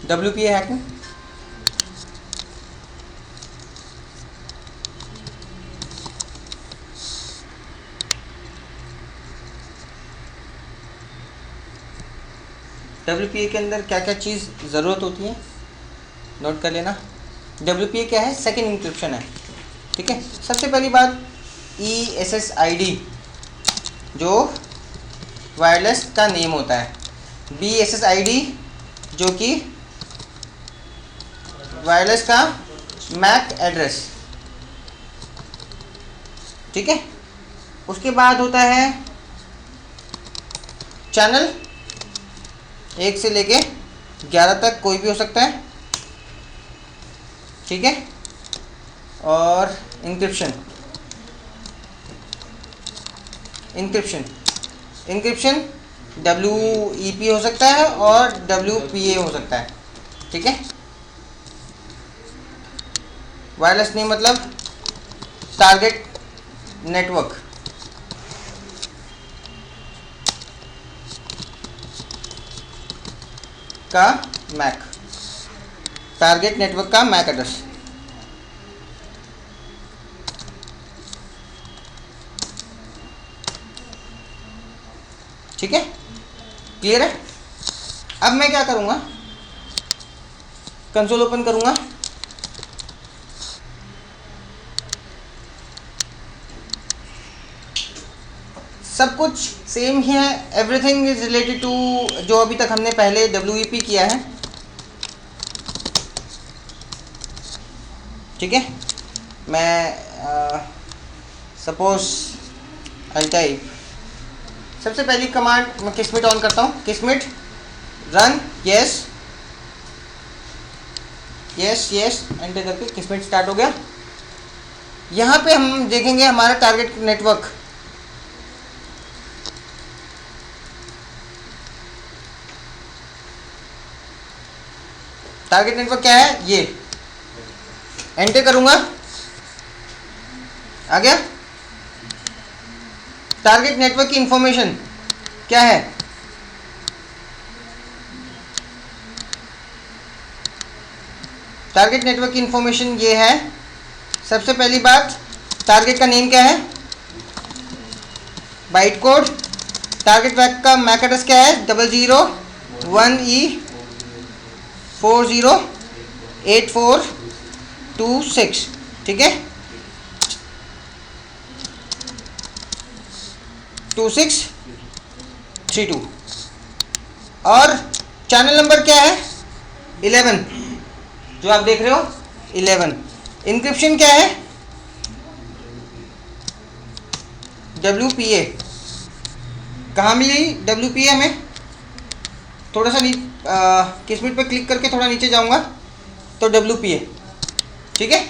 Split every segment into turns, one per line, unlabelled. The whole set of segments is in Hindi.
WPA hacking. WPA के अंदर क्या क्या चीज़ ज़रूरत होती है नोट कर लेना। WPA क्या है? सेकेंड इंक्रिप्शन है, ठीक है। सबसे पहली बात ESSID जो वायरलेस का नेम होता है, BSSID जो कि वायरलेस का मैक एड्रेस, ठीक है। उसके बाद होता है चैनल, 1 से लेके 11 तक कोई भी हो सकता है, ठीक है। और इंक्रिप्शन WEP हो सकता है और WPA हो सकता है, ठीक है। वायरलेस नेम मतलब टारगेट नेटवर्क, का मैक, टारगेट नेटवर्क का मैक एड्रेस, ठीक है। क्लियर है? अब मैं क्या करूंगा, कंसोल ओपन करूंगा, सब कुछ सेम ही है, एवरीथिंग इज रिलेटेड टू जो अभी तक हमने पहले WEP किया है, ठीक है। मैं सपोज आई टाइप, सबसे पहली कमांड मैं किसमिट ऑन करता हूँ, Kismet run, yes yes yes, enter करके किसमिट स्टार्ट हो गया। यहाँ पे हम देखेंगे हमारा टारगेट नेटवर्क, टारगेट नेटवर्क क्या है, ये एंटर करूंगा, आ गया। टारगेट नेटवर्क की इंफॉर्मेशन क्या है, टारगेट नेटवर्क की इंफॉर्मेशन ये है। सबसे पहली बात, टारगेट का नेम क्या है, बाइट कोड, टारगेट का मैक एड्रेस क्या है, 001E408426, ठीक है, 2632। और चैनल नंबर क्या है, 11, जो आप देख रहे हो 11। इंक्रिप्शन क्या है, WPA, कहाँ मिली WPA हमें, थोड़ा सा किसमिट पे क्लिक करके थोड़ा नीचे जाऊंगा तो WPA, ठीक है।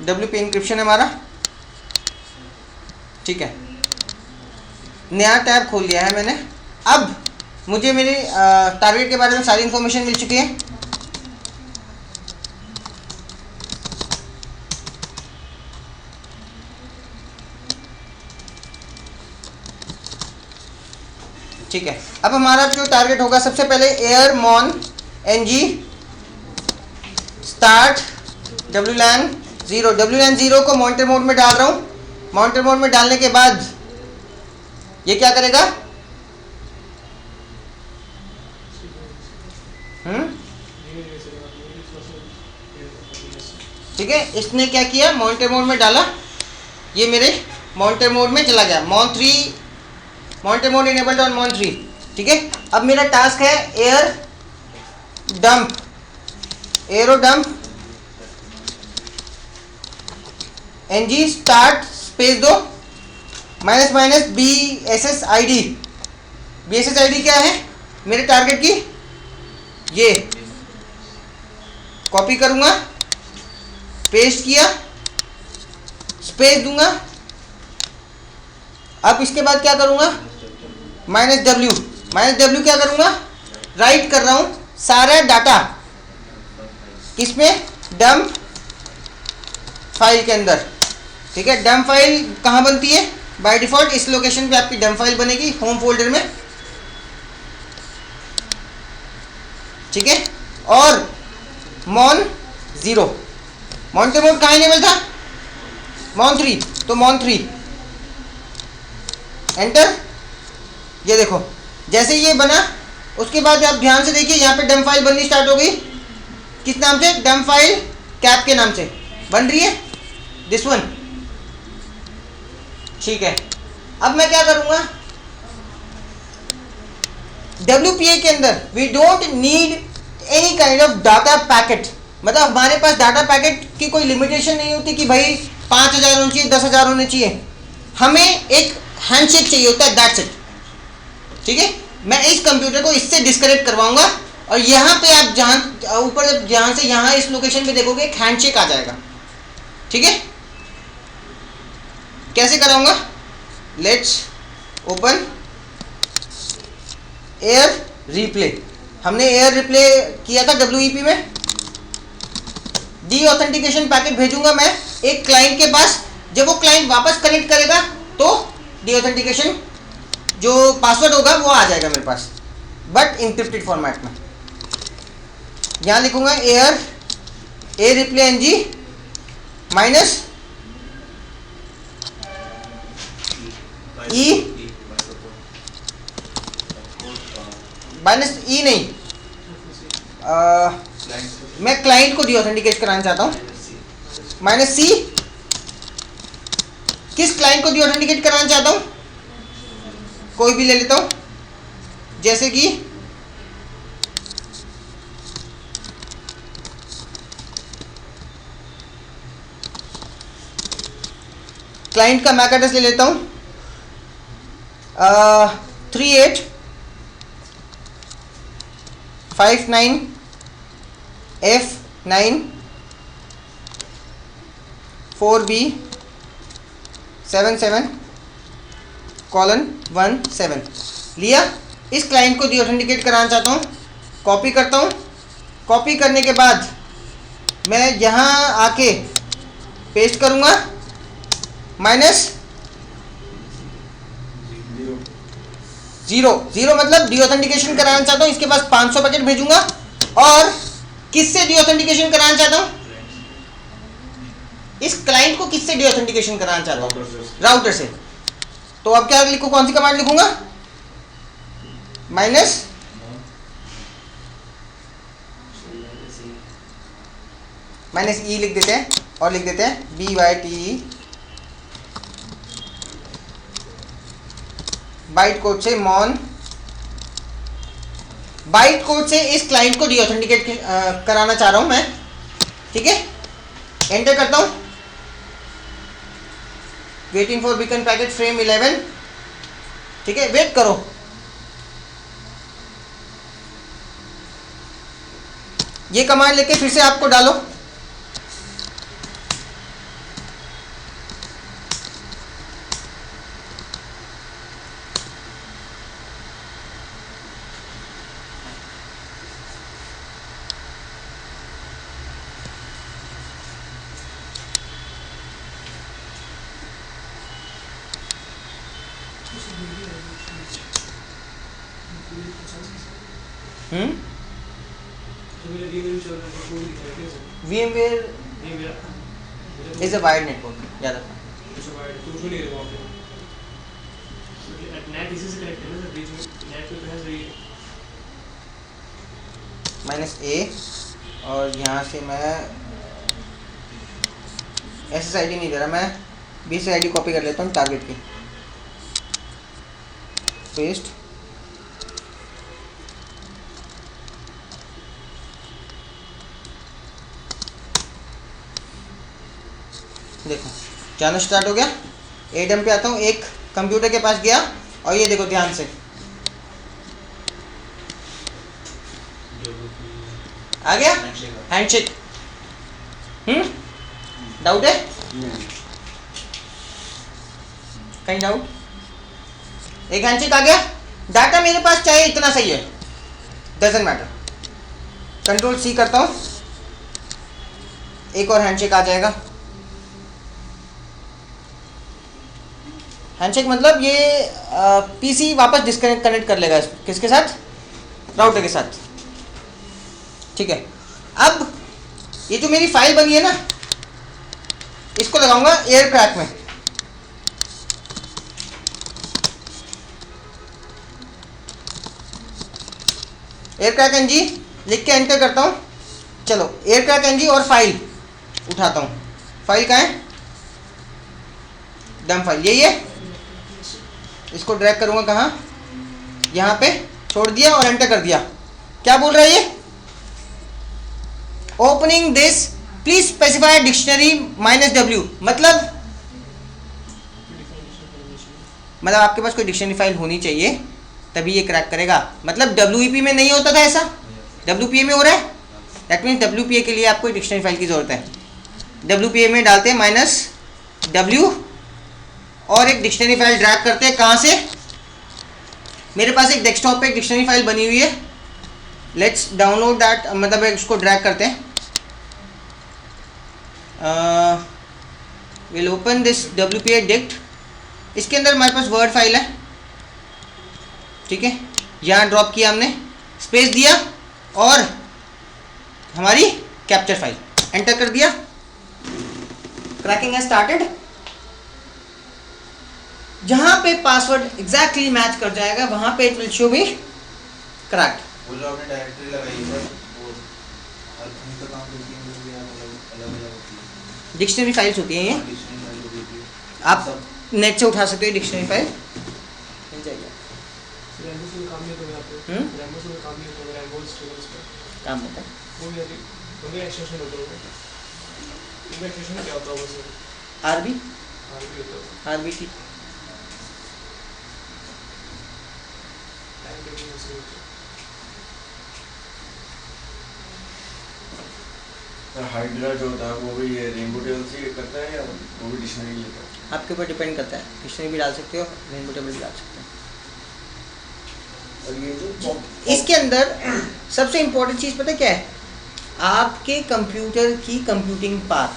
WPA इंक्रिप्शन है हमारा, ठीक है। नया टैब खोल लिया है मैंने। अब मुझे मेरे टारगेट के बारे में सारी इंफॉर्मेशन मिल चुकी है, ठीक है। अब हमारा जो टारगेट होगा, सबसे पहले एयर मॉन NG स्टार्ट WLAN 0 को मॉनिटर मोड में डाल रहा हूँ। मॉनिटर मोड में डालने के बाद ये क्या करेगा, ठीक है। इसने क्या किया, मॉनिटर मोड में डाला, ये मेरे मॉनिटर मोड में चला गया, मॉनिटर मोड इनेबल्ड ऑन मॉन 3, ठीक है। अब मेरा टास्क है arrow dump NG start space दो BSSID क्या है मेरे टारगेट की, ये कॉपी करूंगा, पेस्ट किया, स्पेस दूंगा। अब इसके बाद क्या करूंगा, -W क्या करूंगा, राइट कर रहा हूं सारा डाटा किसमें, डंप फाइल के अंदर, ठीक है। डंप फाइल कहाँ बनती है, बाय डिफॉल्ट इस लोकेशन पे आपकी डंप फाइल बनेगी, होम फोल्डर में, ठीक है, और मॉन 0, मॉनिटर मोड कहाँ इनेबल था, मॉन 3, तो मॉन 3 एंटर। ये देखो जैसे ये बना, उसके बाद आप ध्यान से देखिए यहाँ पे डम फाइल बननी स्टार्ट हो गई। किस नाम से, डम फाइल कैप के नाम से बन रही है, दिस वन। ठीक है, अब मैं क्या करूंगा, WPA के अंदर we don't need any kind of data packet, मतलब हमारे पास डाटा पैकेट की कोई लिमिटेशन नहीं होती कि भाई 5000 होनी चाहिए, 10,000 होने चाहिए, हमें एक हैंडशेक चाहिए होता है, दैट्स इट। ठीक है, मैं इस कंप्यूटर को इससे डिस्कनेक्ट करवाऊंगा और यहाँ पे आप जहाँ ऊपर जहाँ से यहाँ इस लोकेशन पे देखोगे एक हैंडशेक आ जाएगा। ठीक है, कैसे कराऊंगा, लेट्स ओपन एयर रिप्ले। हमने एयर रिप्ले किया था WEP में। डी ऑथेंटिकेशन पैकेट भेजूंगा मैं एक क्लाइंट के पास, जब वो क्लाइंट वापस कनेक्ट करेगा तो डी ऑथेंटिकेशन जो पासवर्ड होगा वो आ जाएगा मेरे पास, बट इंक्रिप्टेड फॉर्मेट में। यहाँ लिखूंगा एयर रिप्ले NG माइनस ई नहीं, मैं क्लाइंट को डी ऑथेंटिकेट कराना चाहता हूँ, -C। किस क्लाइंट को डी ऑथेंटिकेट कराना चाहता हूँ, कोई भी ले लेता हूँ, जैसे कि क्लाइंट का मैक एड्रेस ले लेता हूँ 3859F9 4B77:17 लिया। इस क्लाइंट को डी ऑथेंटिकेट कराना चाहता हूँ, कॉपी करता हूँ। कॉपी करने के बाद मैं यहाँ आके पेस्ट करूँगा, -0 मतलब डी ऑथेंटिकेशन कराना चाहता हूँ, इसके पास 500 पैकेट भेजूंगा। और किससे डी ऑथेंटिकेशन कराना चाहता हूँ, इस क्लाइंट को किससे डी ऑथेंटिकेशन कराना चाहता हूँ, राउटर से। तो अब क्या लिखूँ, कौन सी कमांड लिखूंगा, -E लिख देते हैं और लिख देते हैं BYTE बाइट कोड से मॉन, बाइट कोड से इस क्लाइंट को डी ऑथेंटिकेट कराना चाह रहा हूं मैं। ठीक है, एंटर करता हूं, waiting for beacon packet frame 11। ठीक है, वेट करो, ये कमांड लेके फिर से आपको डालो, VMware is a wired network, याद रखना। -A और यहाँ से मैं SSID नहीं दे रहा, मैं BSID कॉपी कर लेता हूँ टारगेट की, पेस्ट। देखो जाना स्टार्ट हो गया। एडम पे आता हूँ, एक कंप्यूटर के पास गया और ये देखो ध्यान से आ गया हैंडशेक। डाउट है, कहीं डाउट, एक हैंडशेक आ गया। डाटा मेरे पास चाहे इतना सही है, डजंट मैटर। Ctrl+C करता हूँ, एक और हैंडशेक आ जाएगा। हैंडशेक मतलब ये पीसी वापस डिस्कनेक्ट कनेक्ट कर लेगा, किसके साथ, राउटर के साथ। ठीक है, अब ये जो मेरी फाइल बनी है ना, इसको लगाऊंगा एयर क्रैक में। एयर क्रैक एनजी लिख के एंटर करता हूँ। चलो एयर क्रैक एनजी और फाइल उठाता हूँ। फाइल कहाँ है? डम फाइल यही है। इसको ड्रैग करूँगा कहाँ? यहाँ पे छोड़ दिया और एंटर कर दिया। क्या बोल रहा है ये? Opening this please specify dictionary -w, मतलब आपके पास कोई डिक्शनरी फाइल होनी चाहिए तभी ये क्रैक करेगा। मतलब WEP में नहीं होता था ऐसा, WPA में हो रहा है। दैट मीन्स WPA के लिए आपको डिक्शनरी फाइल की जरूरत है। WPA में डालते हैं -w और एक डिक्शनरी फाइल ड्रैग करते हैं। कहाँ से? मेरे पास एक डेस्कटॉप पे एक डिक्शनरी फाइल बनी हुई है। लेट्स डाउनलोड दैट, मतलब उसको ड्रैग करते हैं। Will open this WPA dict. इसके अंदर हमारे पास वर्ड फाइल है, ठीक है। यहाँ ड्रॉप किया हमने, स्पेस दिया और हमारी कैप्चर फाइल एंटर कर दिया। Cracking has started. जहाँ पे पासवर्ड एग्जैक्टली मैच कर जाएगा वहाँ पे it will show me cracked.
वो जो आपने डायरेक्टरी लगाई है वो अर्थ का काम करती है, अलग-अलग
डिक्शनरी फाइल्स होती हैं ये,
डिक्शनरी फाइल होती है।
आप नेट से उठा सकते हो डिक्शनरी फाइल, मिल जाएगी।
रैम्बो से काम नहीं होता यहाँ पे, रैम्बो से काम नहीं होता, रैम्बो स्टेबल्स पे
काम होता है।
वो भी अभी उनका एक्सटेंशन होता होगा। इनका एक्सटेंशन क्या होता होगा सर?
आरबी
होता होगा।
आरबीटी
टाइम टेकिंग मशीन होता
है। हाइड्रा जो होता है वो भी ये रेनबो टेबल से करता है या वो भी डिक्शनरी लेता है?
आपके ऊपर डिपेंड करता है। डिक्शनरी भी डाल सकते हो, रेनबो टेबल भी डाल सकते हो।
और ये जो
इसके अंदर सबसे इम्पोर्टेंट चीज़ पता है क्या है? आपके कंप्यूटर की कंप्यूटिंग पावर।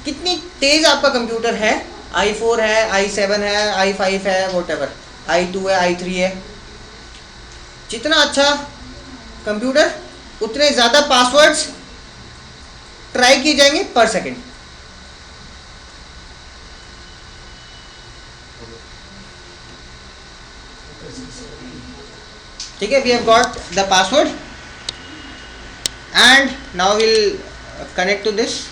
कितनी तेज आपका कंप्यूटर है, i4 है, i7 है, i5 है, वॉटएवर, i2 है, i3 है। जितना अच्छा कंप्यूटर उतने ज़्यादा पासवर्ड्स ट्राई किए जाएंगे पर सेकेंड। ठीक है, we have got the password and now will connect to this.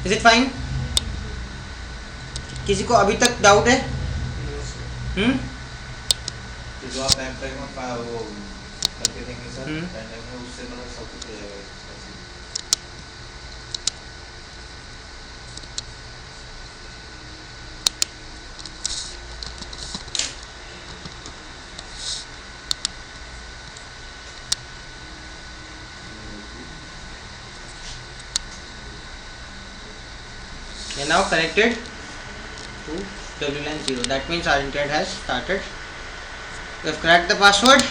Is it fine? किसी को अभी तक डाउट है?
जो आप पैक में वो करके देंगे सर, पैन में उससे मतलब सब कुछ हो जाएगा।
Okay, now connected to WLAN 0. That means our internet has started. We have cracked the password.